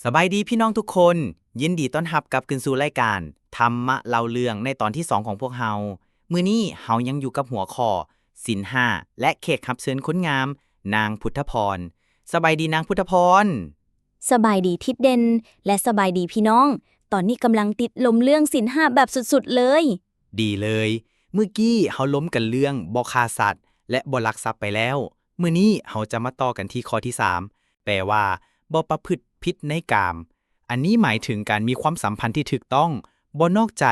สบายดีพี่น้องทุกคนยินดีต้อนรับกลับคืนสู่รายการธรรมะเล่าเรื่องในตอนที่2ของพวกเฮามื้อนี้เฮายังอยู่กับหัวข้อศีลห้าและแขกรับเชิญคนงามนางพุทธพรสบายดีนางพุทธพรสบายดีทิดเด่นและสบายดีพี่น้อง ตอนนี้กำลังติดลมเรื่องศีลห้าแบบสุดๆเลยดีเลยเมื่อกี้เฮาล้มกันเรื่องบ่ฆ่าสัตว์และบ่ลักทรัพย์ไปแล้วมื้อนี้เฮาจะมาต่อกันที่ข้อที่3แปลว่าบ่ประพฤติผิดในกามอันนี้หมายถึงการมีความสัมพันธ์ที่ถูกต้องบ่นอกใจ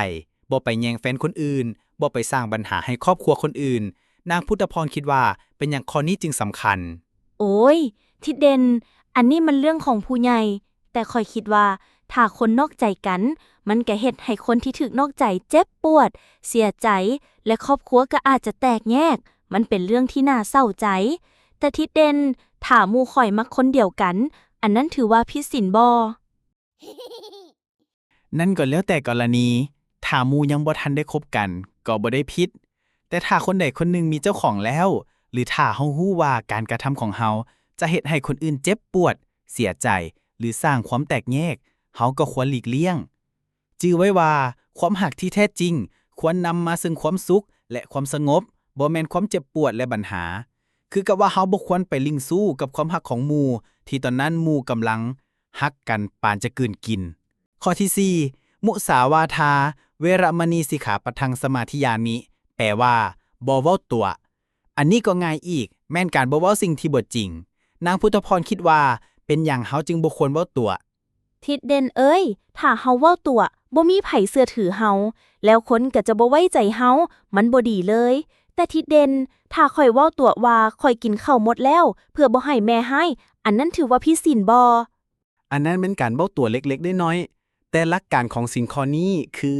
บ่ไปแย่งแฟนคนอื่นบ่ไปสร้างปัญหาให้ครอบครัวคนอื่นนางพุทธพรคิดว่าเป็นหยังข้อนี้จึงสำคัญโอ้ยทิดเด่นอันนี้มันเรื่องของผู้ใหญ่แต่ค่อยคิดว่าถ้าคนนอกใจกัน มันก็เฮ็ดให้คนที่ถูกนอกใจเจ็บปวด เสียใจ และครอบครัวก็อาจจะแตกแยก มันเป็นเรื่องที่น่าเศร้าใจ แต่ทิดเด่นถ้าหมู่ข่อยมักคนเดียวกัน อันนั้นถือว่าผิดศีลบ่ นั่นก็แล้วแต่กรณีถ้าหมู่ยังบ่ทันได้คบกันก็บ่ได้ผิดแต่ถ้าคนใดคนหนึ่งมีเจ้าของแล้ว หรือถ้าเฮาฮู้ว่าการกระทำของเฮาจะเฮ็ดให้คนอื่นเจ็บปวด เสียใจ หรือสร้างความแตกแยกเฮาก็ควรหลีกเลี่ยงจื่อไว้ว่าความหักที่แท้จริงควรนำมาซึ่งความสุขและความสงบบ่แม่นความเจ็บปวดและปัญหาคือกับว่าเฮาบ่ควรไปลิงสู้กับความหักของหมู่ที่ตอนนั้นหมู่กำลังฮักกันปานจะกลืนกิน ข้อที่4มุสาวาทาเวรมณีสิกขาปะทังสมาธิยามิแปลว่าบ่เว้าตัวอันนี้ก็ง่ายอีกแม่นการบ่เว้าสิ่งที่บ่จริงนางพุทธพรคิดว่าเป็นหยังเฮาจึงบ่ควรเว้าตัวทิดเด่นเอ้ยถ้าเฮาเว้าตัวบ่มีไผเชื่อถือเฮาแล้วคนก็จะบ่ไว้ใจเฮามันบ่ดีเลย แต่ทิดเด่นถ้าข่อยเว้าตัวว่าข่อยกินข้าวหมดแล้ว เพื่อบ่ให้แม่ให้อันนั้นถือว่าผิดศีลบ่ อันนั้นเป็นการเว้าตัวเล็กๆน้อยๆแต่หลักการของศีลข้อนี้คือ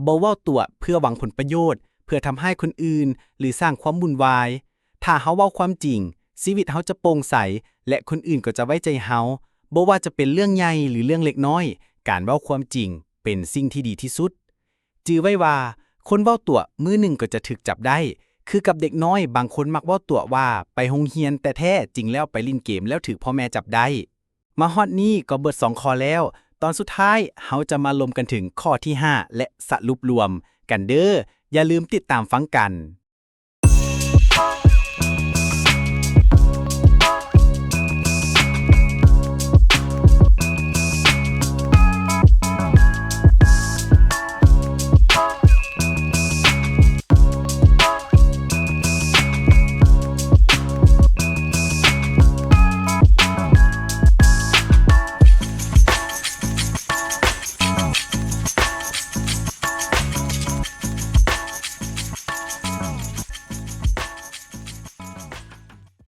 บ่เว้าตัวเพื่อหวังผลประโยชน์เพื่อทำให้คนอื่นหรือสร้างความวุ่นวายถ้าเฮาเว้าความจริงชีวิตเฮาจะโปร่งใสและคนอื่นก็จะไว้ใจเฮาบ่ว่าจะเป็นเรื่องใหญ่หรือเรื่องเล็กน้อยการเว้าความจริงเป็นสิ่งที่ดีที่สุดจื่อไว้ว่าคนเว้าตัวมื้อหนึ่งก็จะถูกจับได้คือกับเด็กน้อยบางคนมักเว้าตัวว่าไปโรงเรียนแต่แท้จริงแล้วไปเล่นเกมแล้วถูกพ่อแม่จับได้มาฮอดนี้ก็เบิด2ข้อแล้วตอนสุดท้ายเฮาจะมาลมกันถึงข้อที่5และสรุปรวมกันเด้ออย่าลืมติดตามฟังกัน